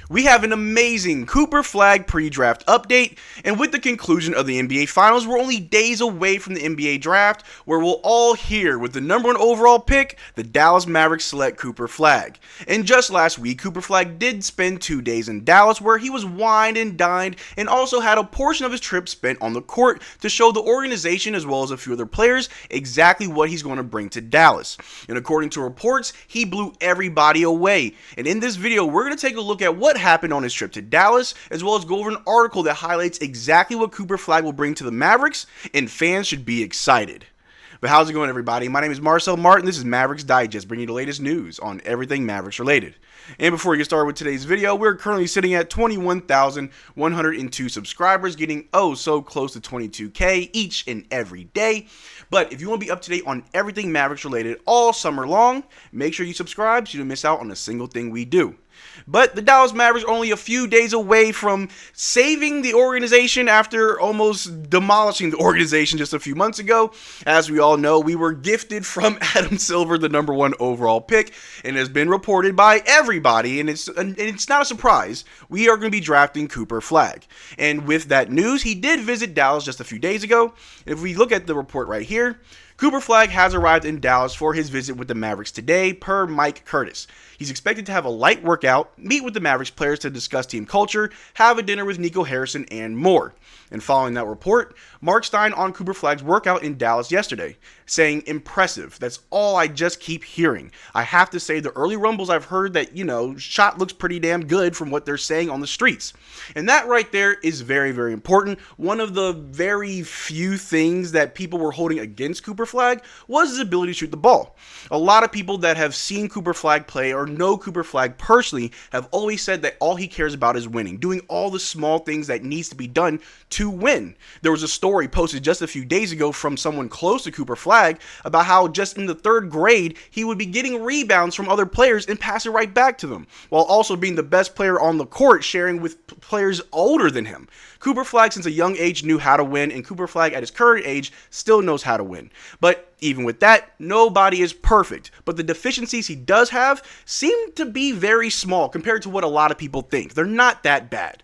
We have an amazing Cooper Flagg pre-draft update, and with the conclusion of the NBA Finals, we're only days away from the NBA Draft, where we'll all hear with the number 1 overall pick, the Dallas Mavericks select Cooper Flagg. And just last week, Cooper Flagg did spend 2 days in Dallas, where he was wined and dined, and also had a portion of his trip spent on the court to show the organization, as well as a few other players, exactly what he's going to bring to Dallas. And according to reports, he blew everybody away. And in this video, we're going to take a look at what happened on his trip to Dallas, as well as go over an article that highlights exactly what Cooper Flagg will bring to the Mavericks, and fans should be excited. But how's it going, everybody? My name is Marcel Martin. This is Mavs Digest, bringing you the latest news on everything Mavericks related. And before we get started with today's video, we're currently sitting at 21,102 subscribers, getting so close to 22K each and every day. But if you want to be up to date on everything Mavericks related all summer long, make sure you subscribe so you don't miss out on a single thing we do. But the Dallas Mavericks are only a few days away from saving the organization after almost demolishing the organization just a few months ago. As we all know, we were gifted from Adam Silver the number 1 overall pick, and it has been reported by everybody, and it's not a surprise. We are going to be drafting Cooper Flagg. And with that news, he did visit Dallas just a few days ago. If we look at the report right here, Cooper Flagg has arrived in Dallas for his visit with the Mavericks today, per Mike Curtis. He's expected to have a light workout, meet with the Mavericks players to discuss team culture, have a dinner with Nico Harrison, and more. And following that report, Mark Stein on Cooper Flagg's workout in Dallas yesterday, saying, "Impressive. That's all I just keep hearing. I have to say the early rumbles I've heard that, shot looks pretty damn good from what they're saying on the streets." And that right there is very, very important. One of the very few things that people were holding against Cooper Flagg was his ability to shoot the ball. A lot of people that have seen Cooper Flagg play or know Cooper Flagg personally have always said that all he cares about is winning, doing all the small things that needs to be done to win. There was a story posted just a few days ago from someone close to Cooper Flagg about how just in the 3rd grade, he would be getting rebounds from other players and pass it right back to them, while also being the best player on the court, sharing with players older than him. Cooper Flagg, since a young age, knew how to win, and Cooper Flagg, at his current age, still knows how to win. But even with that, nobody is perfect. But the deficiencies he does have seem to be very small compared to what a lot of people think. They're not that bad.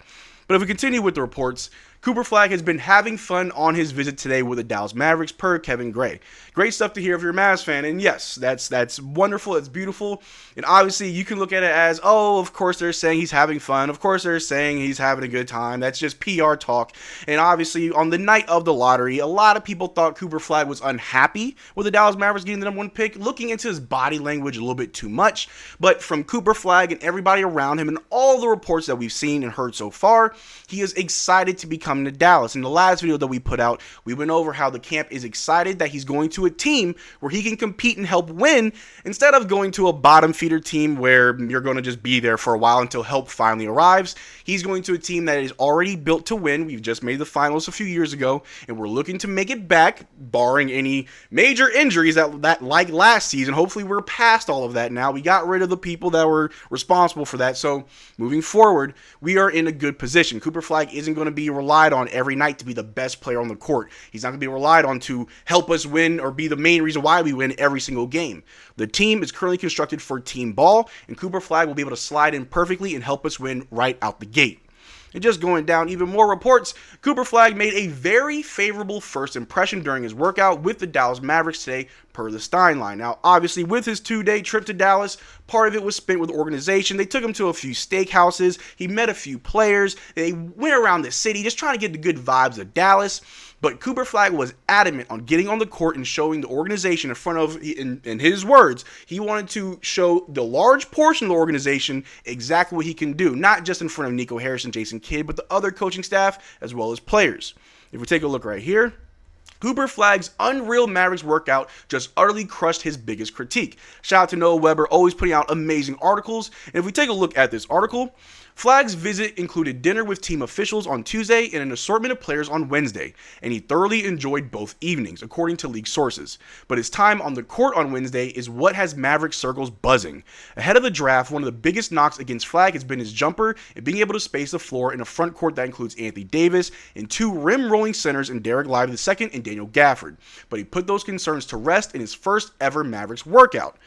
But if we continue with the reports, Cooper Flagg has been having fun on his visit today with the Dallas Mavericks, per Kevin Gray. Great stuff to hear if you're a Mavs fan, and yes, that's wonderful, it's beautiful, and obviously you can look at it as, of course they're saying he's having fun, of course they're saying he's having a good time, that's just PR talk. And obviously on the night of the lottery, a lot of people thought Cooper Flagg was unhappy with the Dallas Mavericks getting the number 1 pick, looking into his body language a little bit too much. But from Cooper Flagg and everybody around him and all the reports that we've seen and heard so far, he is excited to be coming to Dallas. In the last video that we put out, we went over how the camp is excited that he's going to a team where he can compete and help win, instead of going to a bottom feeder team where you're going to just be there for a while until help finally arrives. He's going to a team that is already built to win. We've just made the finals a few years ago, and we're looking to make it back, barring any major injuries that like last season. Hopefully we're past all of that now. We got rid of the people that were responsible for that. So moving forward, we are in a good position. Cooper Flagg isn't going to be relied on every night to be the best player on the court. He's not going to be relied on to help us win or be the main reason why we win every single game. The team is currently constructed for team ball, and Cooper Flagg will be able to slide in perfectly and help us win right out the gate. And just going down even more reports, Cooper Flagg made a very favorable first impression during his workout with the Dallas Mavericks today, per the Stein line. Now, obviously, with his 2-day trip to Dallas, part of it was spent with the organization. They took him to a few steakhouses. He met a few players. They went around the city just trying to get the good vibes of Dallas. But Cooper Flagg was adamant on getting on the court and showing the organization in front of, in his words, he wanted to show the large portion of the organization exactly what he can do, not just in front of Nico Harrison, Jason Kidd, but the other coaching staff as well as players. If we take a look right here, Cooper Flagg's unreal Mavericks workout just utterly crushed his biggest critique. Shout out to Noah Weber, always putting out amazing articles. And if we take a look at this article, Flagg's visit included dinner with team officials on Tuesday and an assortment of players on Wednesday, and he thoroughly enjoyed both evenings, according to league sources. But his time on the court on Wednesday is what has Maverick circles buzzing. Ahead of the draft, one of the biggest knocks against Flagg has been his jumper and being able to space the floor in a front court that includes Anthony Davis and two rim-rolling centers in Derrick Lively II and Daniel Gafford. But he put those concerns to rest in his first ever Mavericks workout.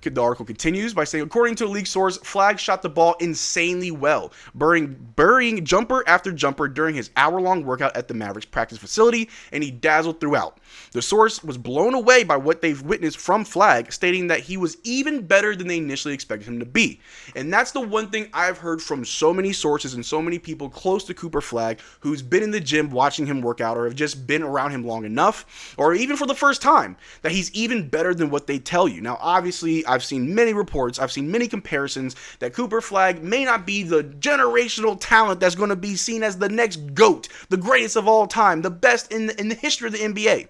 The article continues by saying, according to a league source, Flagg shot the ball insanely well, burying jumper after jumper during his hour-long workout at the Mavericks practice facility, and he dazzled throughout. The source was blown away by what they've witnessed from Flagg, stating that he was even better than they initially expected him to be. And that's the one thing I've heard from so many sources and so many people close to Cooper Flagg who's been in the gym watching him work out or have just been around him long enough, or even for the first time, that he's even better than what they tell you. Now, obviously, I've seen many reports, I've seen many comparisons that Cooper Flagg may not be the generational talent that's going to be seen as the next GOAT, the greatest of all time, the best in the history of the NBA.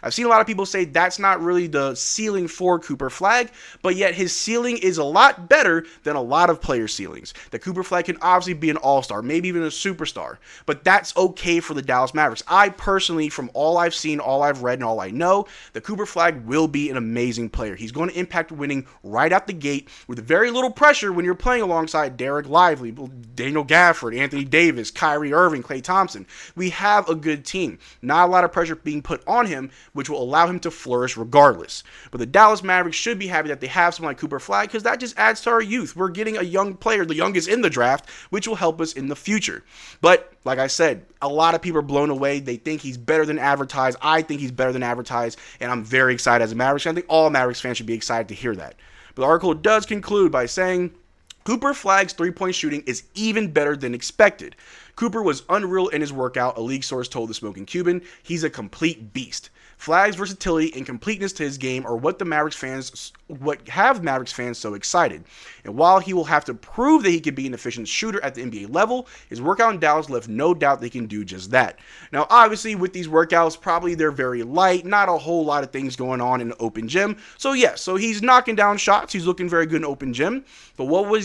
I've seen a lot of people say that's not really the ceiling for Cooper Flagg, but yet his ceiling is a lot better than a lot of players' ceilings. That Cooper Flagg can obviously be an all-star, maybe even a superstar, but that's okay for the Dallas Mavericks. I personally, from all I've seen, all I've read, and all I know, that Cooper Flagg will be an amazing player. He's going to impact winning right out the gate with very little pressure when you're playing alongside Derrick Lively, Daniel Gafford, Anthony Davis, Kyrie Irving, Klay Thompson. We have a good team. Not a lot of pressure being put on him, which will allow him to flourish regardless. But the Dallas Mavericks should be happy that they have someone like Cooper Flagg, because that just adds to our youth. We're getting a young player, the youngest in the draft, which will help us in the future. But like I said, a lot of people are blown away. They think he's better than advertised. I think he's better than advertised, and I'm very excited as a Mavericks fan. I think all Mavericks fans should be excited to hear that. But the article does conclude by saying, Cooper Flagg's three-point shooting is even better than expected. Cooper was unreal in his workout, a league source told the Smoking Cuban. He's a complete beast. Flagg's versatility and completeness to his game are what have Mavericks fans so excited. And while he will have to prove that he can be an efficient shooter at the NBA level, his workout in Dallas left no doubt that he can do just that. Now, obviously, with these workouts, probably they're very light, not a whole lot of things going on in an open gym. So yes, so he's knocking down shots, he's looking very good in an open gym. But what would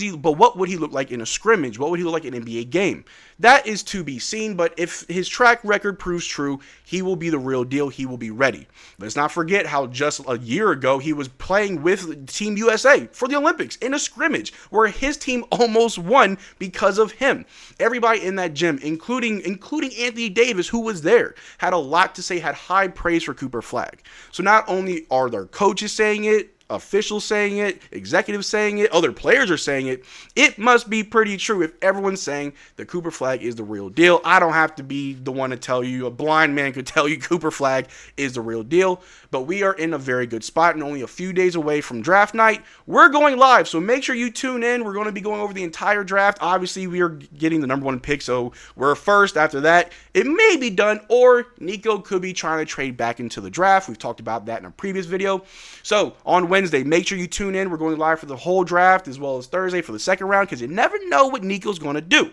he look like in a scrimmage? What would he look like in an NBA game? That is to be seen, but if his track record proves true, he will be the real deal. He will be ready. Let's not forget how just a year ago he was playing with Team USA for the Olympics in a scrimmage where his team almost won because of him. Everybody in that gym, including Anthony Davis, who was there, had a lot to say, had high praise for Cooper Flagg. So not only are their coaches saying it, officials saying it, executives saying it, other players are saying it, it must be pretty true if everyone's saying that Cooper Flagg is the real deal. I don't have to be the one to tell you. A blind man could tell you Cooper Flagg is the real deal. But we are in a very good spot and only a few days away from draft night. We're going live, so make sure you tune in. We're going to be going over the entire draft. Obviously, we are getting the number one pick, so we're first. After that, it may be done, or Nico could be trying to trade back into the draft. We've talked about that in a previous video. So on Wednesday, make sure you tune in. We're going live for the whole draft as well as Thursday for the second round, because you never know what Nico's going to do.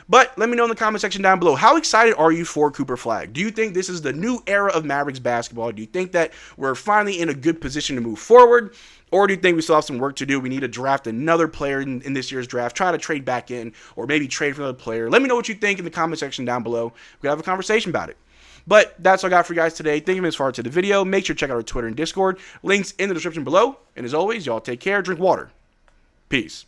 But let me know in the comment section down below, how excited are you for Cooper Flagg? Do you think this is the new era of Mavericks basketball? Do you think that we're finally in a good position to move forward? Or do you think we still have some work to do? We need to draft another player in this year's draft, try to trade back in, or maybe trade for another player. Let me know what you think in the comment section down below. We can have a conversation about it. But that's all I got for you guys today. Thank you as far to the video. Make sure to check out our Twitter and Discord. Links in the description below. And as always, y'all take care, drink water. Peace.